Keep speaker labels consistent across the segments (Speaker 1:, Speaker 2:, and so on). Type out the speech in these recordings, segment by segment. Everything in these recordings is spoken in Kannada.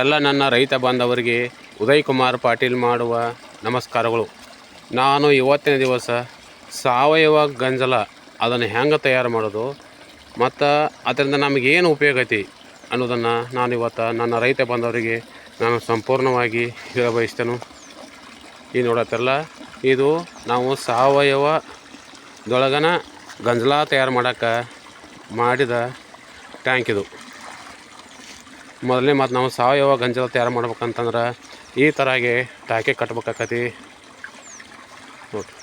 Speaker 1: ಎಲ್ಲ ನನ್ನ ರೈತ ಬಾಂಧವರಿಗೆ ಉದಯ್ ಕುಮಾರ್ ಪಾಟೀಲ್ ಮಾಡುವ ನಮಸ್ಕಾರಗಳು. ನಾನು ಇವತ್ತಿನ ದಿವಸ ಸಾವಯವ ಗಂಜಲ ಅದನ್ನು ಹೆಂಗೆ ತಯಾರು ಮಾಡೋದು ಮತ್ತು ಅದರಿಂದ ನಮಗೇನು ಉಪಯೋಗ ಐತಿ ಅನ್ನೋದನ್ನು ನಾನು ಇವತ್ತು ನನ್ನ ರೈತ ಬಾಂಧವರಿಗೆ ನಾನು ಸಂಪೂರ್ಣವಾಗಿ ಹೇಳಬಯಸ್ತೇನೆ. ಈ ನೋಡತ್ತಲ್ಲ, ಇದು ನಾವು ಸಾವಯವದೊಳಗನ ಗಂಜಲ ತಯಾರು ಮಾಡೋಕ್ಕೆ ಮಾಡಿದ ಟ್ಯಾಂಕ್. ಇದು ಮೊದಲನೇ ಮತ್ತು ನಾವು ಸಾವಯವ ಗಂಜಲ ತಯಾರು ಮಾಡ್ಬೇಕಂತಂದ್ರೆ ಈ ಥರಾಗೆ ಟಾಕಿ ಕಟ್ಬೇಕಾಕತಿ ನೋಡಿರಿ.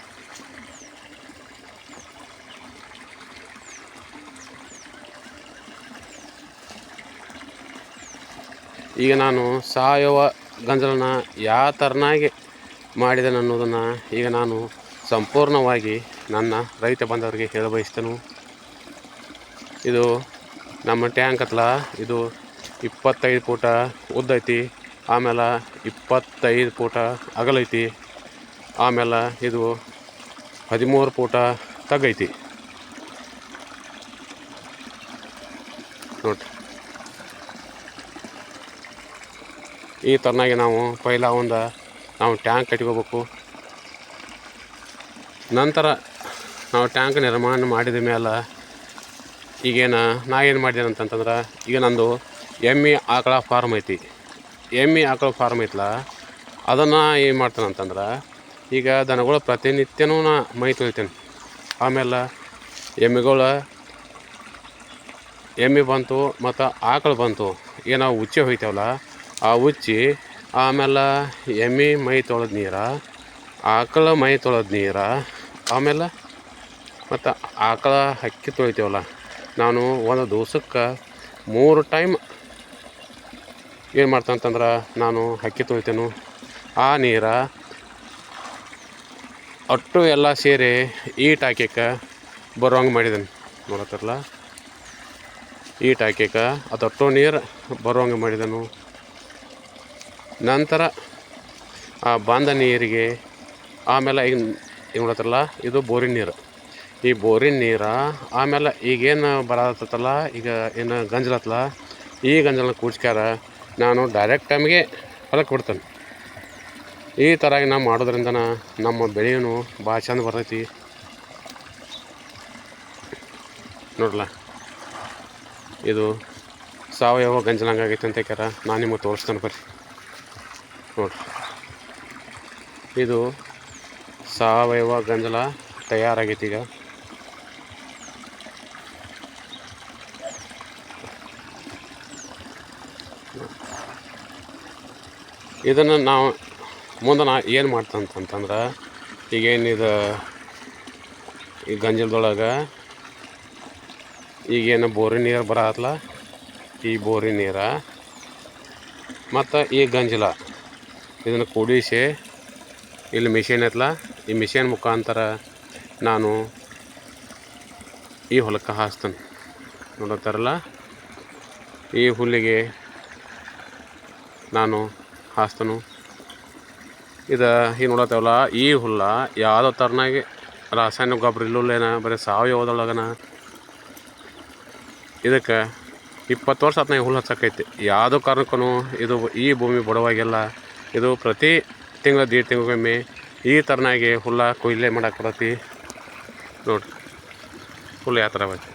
Speaker 1: ಈಗ ನಾನು ಸಾವಯವ ಗಂಜಲನ ಯಾವ ಥರನಾಗಿ ಮಾಡಿದೆ ಅನ್ನೋದನ್ನು ಈಗ ನಾನು ಸಂಪೂರ್ಣವಾಗಿ ನನ್ನ ರೈತ ಬಾಂಧವರಿಗೆ ಹೇಳಬಯಸ್ತೇನೆ. ಇದು ನಮ್ಮ ಟ್ಯಾಂಕ್ ಹತ್ತಲ ಇದು 25 ಫೂಟ ಉದ್ದ ಐತಿ, ಆಮೇಲೆ 25 ಫೂಟ ಅಗಲೈತಿ, ಆಮೇಲೆ ಇದು 13 ಫೂಟ ತಗ್ಗೈತಿ ನೋಡ್ರಿ. ಈ ಥರನಾಗಿ ನಾವು ಪೈಲ ನಾವು ಟ್ಯಾಂಕ್ ಕಟ್ಕೋಬೇಕು. ನಂತರ ನಾವು ಟ್ಯಾಂಕ್ ನಿರ್ಮಾಣ ಮಾಡಿದ ಮೇಲೆ ಈಗೇನು ನಾ ಏನು ಮಾಡಿದ್ದೇನೆ ಅಂತಂತಂದ್ರೆ, ಈಗ ನಂದು ಎಮ್ಮೆ ಆಕಳ ಫಾರ್ಮ್ ಐತಿ. ಎಮ್ಮೆ ಆಕಳ ಫಾರ್ಮ್ ಐತಲ್ಲ, ಅದನ್ನು ಏನು ಮಾಡ್ತಾನೆ ಅಂತಂದ್ರೆ, ಈಗ ದನಗಳು ಪ್ರತಿನಿತ್ಯನೂ ನಾ ಮೈ ತೊಳಿತೇನೆ. ಆಮೇಲೆ ಎಮ್ಮೆ ಬಂತು ಮತ್ತು ಆಕಳು ಬಂತು, ಈಗ ನಾವು ಉಚ್ಚೆ ಹೋಯ್ತೇವಲ್ಲ, ಆ ಉಚ್ಚಿ ಆಮೇಲೆ ಎಮ್ಮೆ ಮೈ ತೊಳೆದ ನೀರು, ಆಕಳ ಮೈ ತೊಳೆದ ನೀರು, ಆಮೇಲೆ ಮತ್ತು ಆಕಳ ಹಕ್ಕಿ ತೊಳಿತೇವಲ್ಲ, ನಾನು ಒಂದು ದಿವ್ಸಕ್ಕೆ 3 ಟೈಮ್ ಏನು ಮಾಡ್ತಂತಂದ್ರೆ ನಾನು ಹಕ್ಕಿ ತೊಳಿತೇನೆ. ಆ ನೀರು ಅಟ್ಟು ಎಲ್ಲ ಸೇರಿ ಈ ಟಾಕಿಗೆ ಬರುವಂಗೆ ಮಾಡಿದ್ದೇನೆ ನೋಡತ್ತಿರಲ್ಲ. ಈ ಟಾಕಿಗೆ ಅದಟ್ಟು ನೀರು ಬರುವಂಗೆ ಮಾಡಿದೆನು. ನಂತರ ಆ ಬಂದ ನೀರಿಗೆ ಆಮೇಲೆ ಈಗ ನೋಡತ್ತಿರಲ್ಲ, ಇದು ಬೋರಿನ ನೀರು. ಈ ಬೋರಿನ ನೀರು ಆಮೇಲೆ ಈಗೇನು ಬರತ್ತಲ್ಲ, ಈಗ ಏನು ಗಂಜಲತ್ತಲ್ಲ, ಈ ಗಂಜಲನ ಕೂಡ್ಸ್ಕ್ಯಾರ ನಾನು ಡೈರೆಕ್ಟ್ ಟೈಮ್ಗೆ ಹೊಲಕ್ಕೆ ಬಿಡ್ತೇನೆ. ಈ ಥರಾಗಿ ನಾವು ಮಾಡೋದ್ರಿಂದ ನಮ್ಮ ಬೆಳೆಯೂ ಭಾಳ ಚಂದ ಬರ್ತೈತಿ ನೋಡಲ್ಲ. ಇದು ಸಾವಯವ ಗಂಜಲ ಹಂಗಾಗೈತೆ ಅಂತ ಕ್ಯಾರ ನಾನು ನಿಮಗೆ ತೋರಿಸ್ತೇನೆ ಬರ್ರಿ ನೋಡ್ರಿ. ಇದು ಸಾವಯವ ಗಂಜಲ ತಯಾರಾಗೈತಿ. ಈಗ ಇದನ್ನು ನಾವು ಮುಂದೆ ಏನು ಮಾಡ್ತಂತಂದ್ರೆ, ಈಗೇನಿದು ಈ ಗಂಜಲದೊಳಗೆ ಈಗೇನು ಬೋರಿನ ನೀರು ಬರತ್ತಲ್ಲ, ಈ ಬೋರಿನ ನೀರು ಮತ್ತು ಈ ಗಂಜಲ ಇದನ್ನು ಕೂಡಿಸಿ ಇಲ್ಲಿ ಮಿಷಿನ್ ಐತಲ್ಲ, ಈ ಮಿಷಿನ್ ಮುಖಾಂತರ ನಾನು ಈ ಹೊಲಕ್ಕೆ ಹಾಸ್ತೇನೆ ನೋಡುತ್ತಾರಲ್ಲ. ಈ ಹುಲ್ಲಿಗೆ ನಾನು ಹಾಸ್ತನು. ಇದು ಈಗ ನೋಡತ್ತೇವಲ್ಲ, ಈ ಹುಲ್ಲ ಯಾವುದೋ ಥರನಾಗಿ ರಾಸಾಯನಿಕ ಗೊಬ್ಬರ ಇಲ್ಲೂಲೇನ, ಬರೀ ಸಾವಯವದೊಳಗನ. ಇದಕ್ಕೆ 20 ವರ್ಷ ಆತ್ನ ಹುಲ್ಲು ಹಚ್ಚಕೈತಿ. ಯಾವುದೋ ಕಾರಣಕ್ಕೂ ಇದು ಈ ಭೂಮಿ ಬಡವಾಗಿಲ್ಲ. ಇದು ಪ್ರತಿ ತಿಂಗಳು 1.5 ತಿಂಗಳಿಗೊಮ್ಮೆ ಈ ಥರನಾಗಿ ಹುಲ್ಲ ಕೊಯ್ಲೆ ಮಾಡಕ್ಕೆ ಬರತ್ತಿ ನೋಡ್ರಿ. ಹುಲ್ಲು ಯಾವ ಥರ ಐತಿ.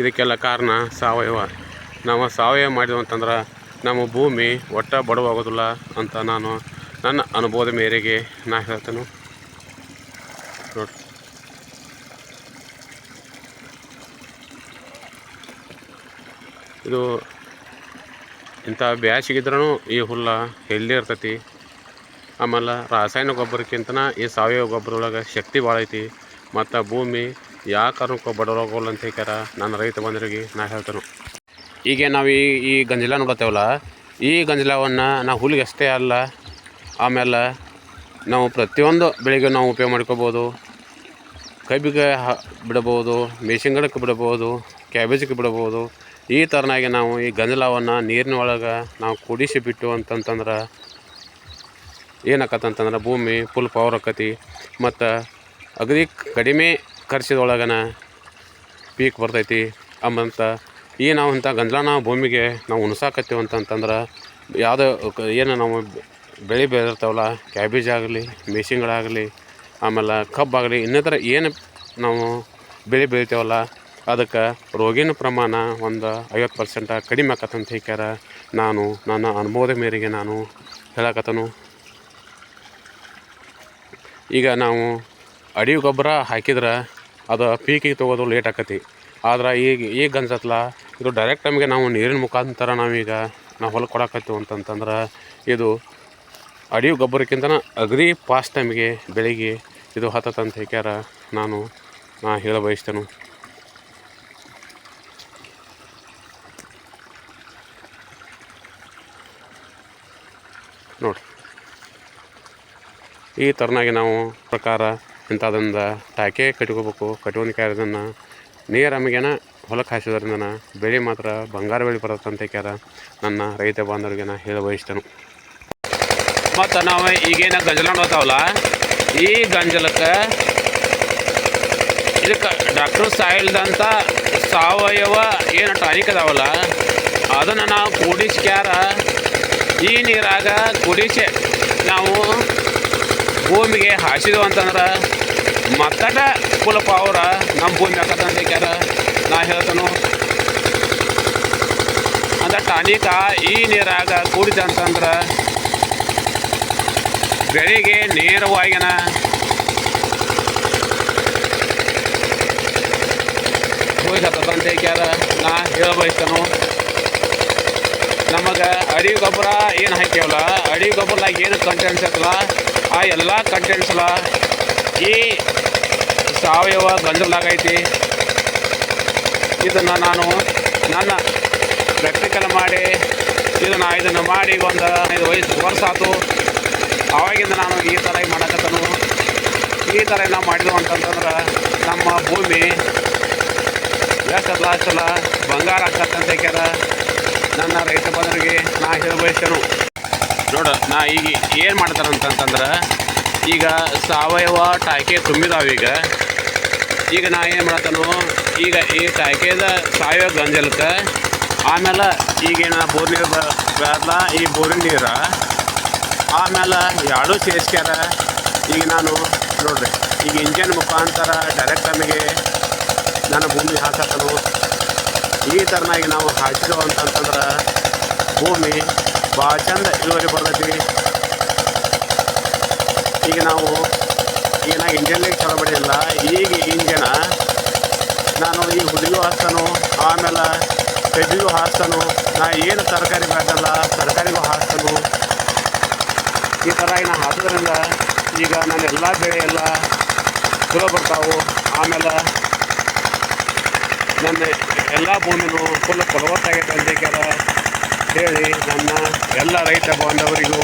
Speaker 1: ಇದಕ್ಕೆಲ್ಲ ಕಾರಣ ಸಾವಯವ. ನಾವು ಸಾವಯವ ಮಾಡಿದ್ವು ಅಂತಂದ್ರೆ ನಮ್ಮ ಭೂಮಿ ಒಟ್ಟ ಬಡವಾಗೋದಿಲ್ಲ ಅಂತ ನಾನು ನನ್ನ ಅನುಭವದ ಮೇರೆಗೆ ನಾ ಹೇಳ್ತೇನೆ ನೋಡಿ. ಇದು ಇಂಥ ಬ್ಯಾಸಿಗಿದ್ರೂ ಈ ಹುಲ್ಲ ಹೆಲ್ದಿ ಇರ್ತೈತಿ. ಆಮೇಲೆ ರಾಸಾಯನಿಕ ಗೊಬ್ಬರಕ್ಕಿಂತನ ಈ ಸಾವಯವ ಗೊಬ್ಬರದೊಳಗೆ ಶಕ್ತಿ ಭಾಳ ಐತಿ. ಮತ್ತು ಭೂಮಿ ಯಾವ ಕಾರಣಕ್ಕೂ ಬಡವಾಗೋಲ್ಲ ಅಂತ ಹೇಳ್ಯಾರ ನನ್ನ ರೈತ ಬಂಧುಗಳಿಗೆ ನಾ ಹೇಳ್ತೇನೆ. ಈಗ ನಾವು ಈ ಗಂಜಲ ನೋಡತ್ತೇವಲ್ಲ, ಈ ಗಂಜಲವನ್ನು ನಾವು ಹುಲ್ಲಿಗೆ ಅಷ್ಟೇ ಅಲ್ಲ, ಆಮೇಲೆ ನಾವು ಪ್ರತಿಯೊಂದು ಬೆಳೆಗೆ ನಾವು ಉಪಯೋಗ ಮಾಡ್ಕೋಬೋದು. ಕಬ್ಬಿಗೆ ಬಿಡಬೋದು, ಮೆಣಸಿನ ಗಿಡಕ್ಕೆ ಬಿಡಬೋದು, ಕ್ಯಾಬೇಜಿಗೆ ಬಿಡಬೋದು. ಈ ಥರನಾಗಿ ನಾವು ಈ ಗಂಜಲವನ್ನು ನೀರಿನ ಒಳಗೆ ನಾವು ಕುಡಿಸಿ ಬಿಟ್ಟು ಅಂತಂತಂದ್ರೆ ಏನಾಕತ್ತಂತಂದ್ರೆ ಭೂಮಿ ಫುಲ್ ಪವರ್ ಆಕತಿ. ಮತ್ತು ಅಗದಿ ಕಡಿಮೆ ಖರ್ಚಿದೊಳಗನ ಪೀಕ್ ಬರ್ತೈತಿ. ಅಂಬಂತ ಈ ನಾವು ಇಂಥ ಗಂಜಲನ ಭೂಮಿಗೆ ನಾವು ಉಣ್ಸಾಕತ್ತೀವಿ ಅಂತಂದ್ರೆ ಯಾವುದೋ ಏನು ನಾವು ಬೆಳೆ ಬೆಳೆದಿರ್ತಾವಲ್ಲ, ಕ್ಯಾಬೇಜ್ ಆಗಲಿ, ಮೆಣಸಿನ್ಗಳಾಗಲಿ, ಆಮೇಲೆ ಕಬ್ಬಾಗಲಿ, ಇನ್ನಿತರ ಏನು ನಾವು ಬೆಳೆ ಬೆಳಿತೇವಲ್ಲ ಅದಕ್ಕೆ ರೋಗಿನ ಪ್ರಮಾಣ ಒಂದು 50% ಕಡಿಮೆ ಆಕತ್ತಂತ ಹೇಳ್ಯಾರ. ನಾನು ನನ್ನ ಅನುಭವದ ಮೇರೆಗೆ ನಾನು ಹೇಳಕತ್ತನು. ಈಗ ನಾವು ಅಡಿ ಗೊಬ್ಬರ ಹಾಕಿದ್ರೆ ಅದು ಪೀಕಿಗೆ ತೊಗೋದು ಲೇಟ್ ಆಕತಿ. ಆದ್ರೆ ಈಗ ಗಂಜತ್ಲ ಇದು ಡೈರೆಕ್ಟ್ ನಮಗೆ ನಾವು ನೀರಿನ ಮುಖಾಂತರ ನಾವು ಹೊಲಕ್ಕೆ ಕೊಡಕತ್ತೀವಿ ಅಂತಂತಂದ್ರೆ ಇದು ಅಡಿ ಗೊಬ್ಬರಕ್ಕಿಂತ ಅಗದಿ ಫಾಸ್ಟ್ ನಮಗೆ ಬೆಳೆಗೆ ಇದು ಹತ್ತಂತ ಹೇಳ್ಯಾರ. ನಾನು ಹೇಳ ಬಯಸ್ತೇನೆ. ನೋಡಿ, ಈ ಥರನಾಗಿ ನಾವು ಪ್ರಕಾರ ಇಂಥದ್ದೊಂದು ಟಾಕೆ ಕಟ್ಕೋಬೇಕು. ಕಟ್ಕೊಂಡಿದ್ದನ್ನು ನೇರ ನಮಗೇನ ಹೊಲಕ್ಕೆ ಹಾಸಿದ್ರಿಂದ ಬೆಳೆ ಮಾತ್ರ ಬಂಗಾರ ಬೆಳೆ ಬರುತ್ತೆ ಅಂತ ಹೇಳ್ಯಾರ. ನನ್ನ ರೈತ ಬಾಂಧವರಿಗೆ ಹೇಳ ಬಯಸ್ತೇನೆ. ಮತ್ತು ನಾವು ಈಗೇನು ಗಂಜಲ ನೋಡ್ತಾವಲ್ಲ, ಈ ಗಂಜಲಕ್ಕೆ ಇದಕ್ಕೆ ಡಾಕ್ಟರ್ ಸಾಯಿಲ್ದಂಥ ಸಾವಯವ ಏನು ಟಾನಿಕ್ ಅದಾವಲ್ಲ ಅದನ್ನು ನಾವು ಕೂಡಿಸ್ಕ್ಯಾರ ಈ ನೀರಾಗ ಕುಡಿಸಿ ನಾವು ಭೂಮಿಗೆ ಹಾಸಿದೆವು ಅಂತಂದ್ರೆ ಮತ್ತಟ ಫುಲ್ ಪವರ ನಮ್ಮ ಭೂಮಿ ಹಾಕತ್ತಂತ ಹೇಳ್ಯಾರ. ನಾ ಹೇಳ್ತೇನೆ ಅಂದ್ರೆ ಟಾನಿಕ ಈ ನೀರಾಗ ಕೂಡಿತಂತಂದ್ರೆ ಬೆಳೆಗೆ ನೇರವಾಗಿನ ಭೂಮಿ ಹಾಕತ್ತಂತ ಹೇಳ್ಯಾರ. ನಾ ಹೇಳ ಬಯಸ್ತೇನೆ. ನಮಗೆ ಅಡಿ ಗೊಬ್ಬರ ಏನು ಹಾಕ್ಯವಲ್ಲ, ಅಡಿ ಗೊಬ್ಬರದಾಗ ಏನು ಕಂಟೆಂಟ್ಸ್ ಇರ್ತಲ್ಲ ಆ ಎಲ್ಲ ಕಂಟೆಂಟ್ಸ್ಲ ಈ ಸಾವಯವ ಗಂಜಲದಾಗ ಐತಿ. ಇದನ್ನು ನಾನು ನನ್ನ ಪ್ರಾಕ್ಟಿಕಲ್ ಮಾಡಿ ಇದನ್ನು ಮಾಡಿ ಒಂದು 5 ವರ್ಷ ಆಯ್ತು. ಆವಾಗಿಂದ ನಾನು ಈ ಥರ ಮಾಡಕತ್ತನು. ಈ ಥರ ನಾವು ಮಾಡಿದ್ವು ಅಂತಂತಂದ್ರೆ ನಮ್ಮ ಭೂಮಿ ಎಷ್ಟಲ್ಲ ಬಂಗಾರ ಆಗ್ತಕ್ಕಂತ ಹೇಳ್ಯಾರ. ನನ್ನ ರೈತ ಬಂಧುಗಳಿಗೆ ನಾ ಹೇಳ ಬಯಸ್ತೇನೆ. ನೋಡು, ನಾ ಈಗ ಏನು ಮಾಡ್ತಾರಂತಂದ್ರೆ ಈಗ ಸಾವಯವ ಟಾಕೆ ತುಂಬಿದಾವೀಗ. ಈಗ ನಾ ಏನು ಮಾಡತ್ತನು, ಈಗ ಈ ಟಾಕೆದ ಸಾವಯವ ಗಂಜಲಕ್ಕೆ ಆಮೇಲೆ ಈಗೇನು ಬೋರ್ ನೀರು ಬರಲ್ಲ, ಈ ಬೋರಿನ ನೀರು ಆಮೇಲೆ ಎರಡೂ ಸೇರಿಸ್ಕ್ಯಾರ. ಈಗ ನಾನು ನೋಡ್ರಿ ಈಗ ಇಂಜನ್ ಮುಖಾಂತರ ಡೈರೆಕ್ಟ್ ನಮಗೆ ನಾನು ಭೂಮಿ ಹಾಕತ್ತನು. ಈ ಥರನಾಗಿ ನಾವು ಹಾಕಿದೆವು ಅಂತಂತಂದ್ರೆ ಭೂಮಿ ಭಾಳ ಚಂದ ಇಳುವರಿ ಬರ್ತೈತಿ. ಈಗ ನಾವು ಇಂಜನ್ಲಿಗೆ ಚಲೋ ಬಡಿಯಲ್ಲ, ಈಗ ಇಂಜನ ನಾನು ಈ ಹುಲ್ಲಿಗೂ ಹಾಕ್ತಾನು, ಆಮೇಲೆ ಕಬ್ಬಿಗೂ ಹಾಕ್ತಾನು, ನಾ ಏನು ತರಕಾರಿ ಬೆಳೆದಲ್ಲ ತರಕಾರಿಗೂ ಹಾಕ್ತಾನು. ಈ ಥರ ನಾ ಹಾಕೋದ್ರಿಂದ ಈಗ ನಾನು ಎಲ್ಲ ಬೆಳೆ ಎಲ್ಲ ಚಲೋ ಬರ್ತಾವೆ. ಆಮೇಲೆ ನನ್ನ ಎಲ್ಲ ಭೂಮಿನೂ ಫುಲ್ ಫಲವತ್ತಾಗೈತೆ ಅಂತ ಹೇಳಿ ನನ್ನ ಎಲ್ಲ ರೈತ ಬಾಂಧವರಿಗೂ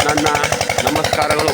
Speaker 1: ನನ್ನ ನಮಸ್ಕಾರಗಳು.